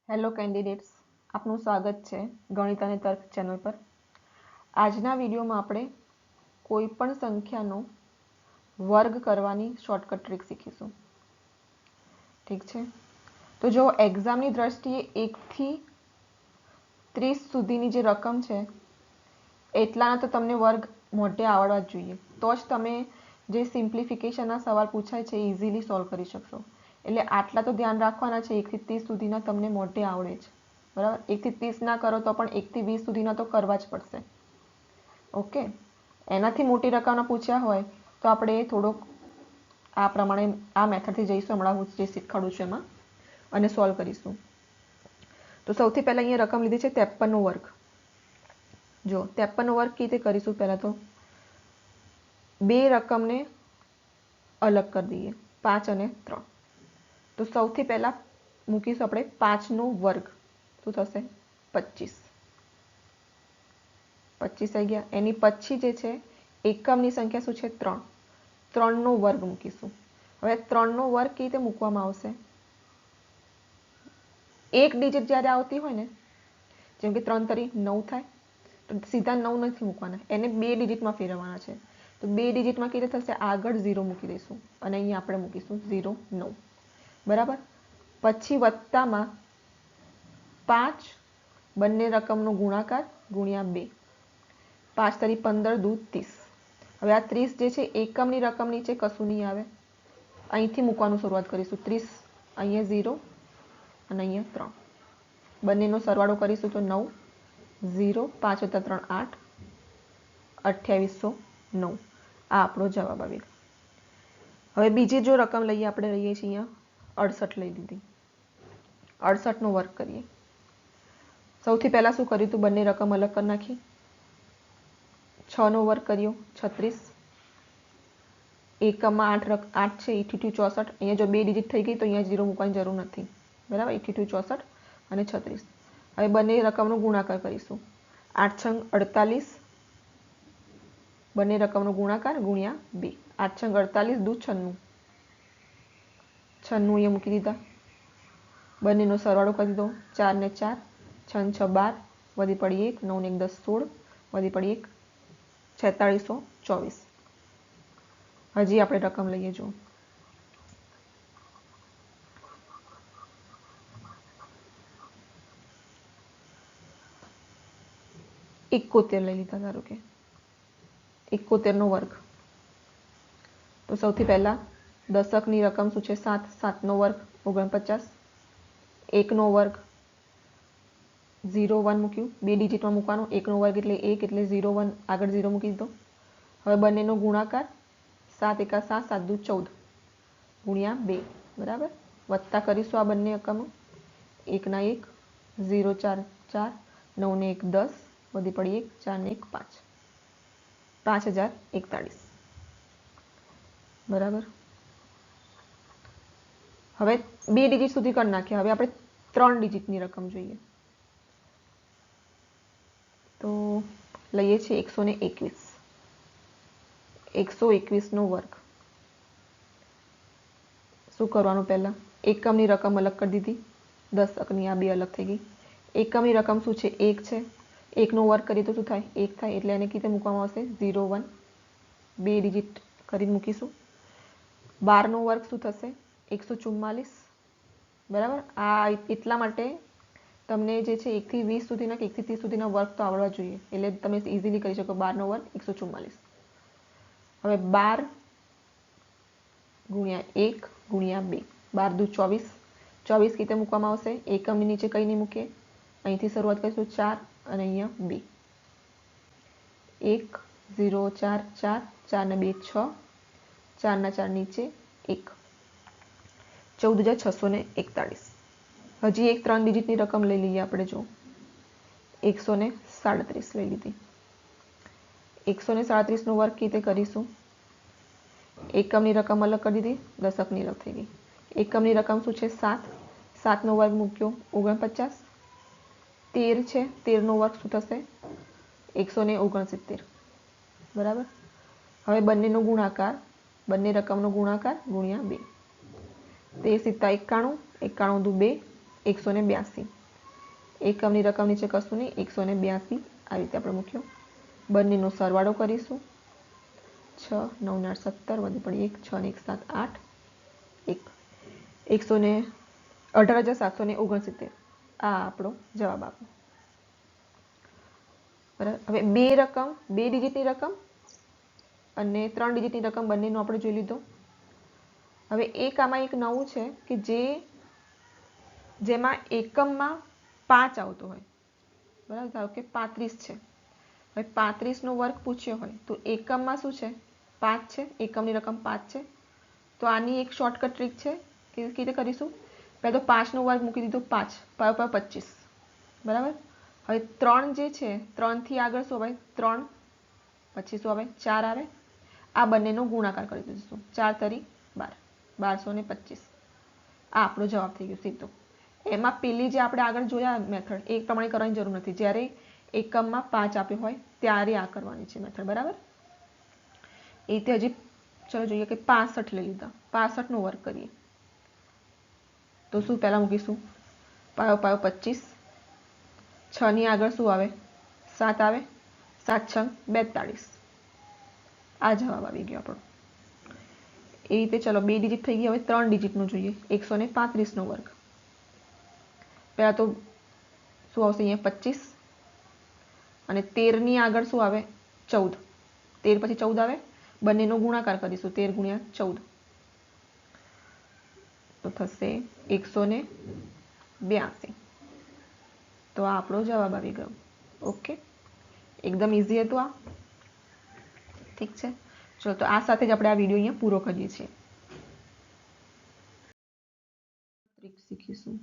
Hello candidates, આપનું સ્વાગત છે ગણિત અને તર્ક ચેનલ પર। આજના વિડીયોમાં આપણે કોઈ પણ સંખ્યાનો વર્ગ કરવાની શોર્ટકટ ટ્રીક શીખીશું। ઠીક છે, તો જો એક્ઝામની દ્રષ્ટિએ 1 થી 30 સુધીની જે રકમ છે એટલાના તો તમને વર્ગ મોઢે આવડવા જ જોઈએ, તો જ તમે જે સિમ્પ્લિફિકેશનના સવાલ પૂછાય છે ઇઝીલી સોલ્વ કરી શકશો। એટલે આટલા તો ધ્યાન રાખવાના છે, 1 થી 30 સુધીના તમને મોઢે આવડે છે, બરાબર। 1 થી 30 ના કરો તો પણ 1 થી 20 સુધીના તો કરવા જ પડશે। ઓકે, એનાથી મોટી રકમના પૂછ્યા હોય તો આપણે થોડોક આ પ્રમાણે આ મેથડથી જઈશું, હમણાં હું જે શીખવાડું છું એમાં, અને સોલ્વ કરીશું। તો સૌથી પહેલા અહીંયા રકમ લીધી છે 53 નો વર્ગ। જો 53 નો વર્ગ કેવી રીતે કરીશું, પહેલા તો બે રકમને અલગ કરી દઈએ, 5 અને 3। તો સૌથી પહેલા મૂકીશું આપણે 5 નો વર્ગ, શું થશે 25। 25 આવી ગયા। એની પછી જે છે એકમની સંખ્યા શું છે 3, 3 નો વર્ગ મૂકીશું। હવે 3 નો વર્ગ કેવી રીતે મૂકવામાં આવશે, એક ડિજિટ જ્યારે આવતી હોય ને, જેમ કે 3 તરી 9 થાય, તો સીધા 9 નથી મૂકવાના, એને બે ડિજિટમાં ફેરવવાના છે। તો બે ડિજિટમાં કેવી રીતે થશે, આગળ 0 મૂકી દઈશું અને અહીંયા આપણે મૂકીશું 0 9, બરાબર। પછી વત્તામાં 5 બંને રકમનો ગુણાકાર ગુણ્યા 2, 5 તરી 15 દૂ 30। હવે આ 30 જે છે એકમની રકમ નીચે કશું નહીં આવે, અહીંથી મૂકવાનું શરૂઆત કરીશું। 30 અહીંયા 0 અને અહીંયા 3, બંનેનો સરવાળો કરીશું તો 9, 0, 5 + 3 8, 2809, આ આપણો જવાબ આવી ગયો। હવે બીજી જો રકમ લઈએ, આપણે લઈએ છીએ અહીંયા 68 લઈ લીધી, 68 નો વર્ગ કરીએ। સૌથી પહેલા શું કર્યું હતું, બંને રકમ અલગ કરી નાખી, 6 નો વર્ગ કર્યો 36, એકમમાં 8 છે 88 64, અહીંયા જો બે ડિજિટ થઈ ગઈ તો અહીંયા 0 મૂકવાની જરૂર નથી, બરાબર। 88 64 અને 36। હવે બંને રકમનો ગુણાકાર કરીશું, 8 છંગ 48, બંને રકમનો ગુણાકાર ગુણ્યા 2, 8 છંગ 48 દૂ 96, 96 અહીંયા મૂકી દીધા, બંનેનો સરવાળો કરી દો, 4 ને 4, 6 6 12, વધી પડી 1, 9 ને 1 10 16, વધી પડી 1, 4624। હજી આપણે રકમ લઈએ, જો 71 લઈ લીધા, ધારો કે 71 નો વર્ગ। તો સૌથી પહેલા દશકની રકમ શું છે 7, 7 નો વર્ગ 49, 1 નો વર્ગ 0 1 મૂક્યું, બે ડિજિટમાં મૂકવાનું, 1 નો વર્ગ એટલે 1 એટલે 0 1 આગળ 0 મૂકી દીધો। હવે બંનેનો ગુણાકાર 7 × 7 7 દૂ 14 ગુણ્યા 2, બરાબર। વત્તા કરીશું આ બંને રકમો, 1 ના 1, 0 4 4, 9 ને 1 10, વધી પડી 1, 4 ને 1 5, 5041, બરાબર। હવે બે ડિજિટ સુધી કરી નાખ્યા, હવે આપણે 3 ડિજિટની રકમ જોઈએ, તો લઈએ છીએ 121, 121 નો વર્ગ। શું કરવાનું, પહેલા એકમની રકમ અલગ કરી દીધી, દશકની આ બે અલગ થઈ ગઈ। એકમની રકમ શું છે 1 છે, 1 નો વર્ગ કરીએ તો શું થાય 1 થાય, એટલે એને કીધે મૂકવામાં આવશે 0 1, બે ડિજિટ કરીને મૂકીશું। 12 નો વર્ગ શું થશે 144, બરાબર। આ એટલા માટે તમને જે છે 1 થી 20 સુધીના કે 1 થી 30 સુધીના વર્ગ તો આવડવા જોઈએ, એટલે તમે ઇઝીલી કરી શકો। 12 નો વર્ગ 144। હવે 12 ગુણ્યા 1 ગુણ્યા 2, 12 દૂ 24, 24 કીતે મૂકવામાં આવશે, એકમની નીચે કંઈ નહીં મૂકીએ, અહીંથી શરૂઆત કરીશું 4 અને અહીંયા 2, 1 0 4 4, 4 ને 2 6, 4 ના 4 નીચે 1, 14 × 641। હજી એક 3 ડિજિટની રકમ લઈ લઈએ આપણે, જો 137 લઈ લીધી। 137 નો વર્ગ કેવી રીતે કરીશું, એકમની રકમ અલગ કરી દીધી, દશકની અલગ થઈ ગઈ। એકમની રકમ શું છે 7, 7 નો વર્ગ મૂક્યો 49, 13 છે, 13 નો વર્ગ શું થશે 169, બરાબર। હવે બંનેનો ગુણાકાર, બંને રકમનો ગુણાકાર ગુણ્યા 2, 13 × 7 = 91, 91 દૂ 2, 182, એકમની રકમ નીચે કશું નહીં, 182 આ રીતે આપણે મૂક્યો. બંનેનો સરવાળો કરીશું. 6 9 ને 8 17 વધી પડી 1 6 ને 1 7 8 18,769 આ આપણો જવાબ આપ્યો. બરાબર. હવે બે ડિજિટની રકમ અને 3 ડિજિટની રકમ બંનેનો આપણે જોઈ લીધો. હવે આમાં એક નવું છે કે જેમાં એકમમાં 5 આવતો હોય. બરાબર. ધારો કે 35 છે. હવે 35નો વર્ગ પૂછ્યો હોય તો એકમમાં શું છે? 5 છે. એકમની રકમ 5 છે. તો આની એક શોર્ટકટ ટ્રીક છે. કેવી રીતે કરીશું? પહેલાં તો 5નો વર્ગ મૂકી દીધો, 5 25. બરાબર. હવે 3 જે છે, 3થી આગળ શું આવે? 3 પછી શું આવે? 4 આવે. આ બંનેનો ગુણાકાર કરી દઈશું. 4 તરી 12 1225 આ આપણો જવાબ થઈ ગયો સીધો. એમાં પેલી જે આપણે આગળ જોયા મેથડ એ પ્રમાણે કરવાની જરૂર નથી. જ્યારે એકમમાં 5 આપ્યો હોય ત્યારે આ કરવાની છે મેથડ. બરાબર. એ રીતે હજી ચલો જોઈએ કે 65 લઈ લીધા. 65નો વર્ગ કરીએ તો શું પહેલાં મૂકીશું? 25. 6 ની આગળ શું આવે? 7 આવે. 7 6 42 આ જવાબ આવી ગયો આપણો. એ રીતે ચલો 2 ડિજિટ થઈ ગઈ. હવે 3 ડિજિટનો જોઈએ. 135નો વર્ગ. પહેલાં તો શું આવશે? અહીંયા 25 અને 13ની આગળ શું આવે? 14. 13 પછી 14 આવે. બંનેનો ગુણાકાર કરીશું. 13 ગુણ્યા 14 તો થશે 182. તો આ આપણો જવાબ આવી ગયો. ઓકે, એકદમ ઇઝી હતું આ. ઠીક છે. ચલો તો આ સાથે જ આપણે આ વિડીયો અહીંયા પૂરો કરીએ છીએ. ટ્રીક શીખીશું.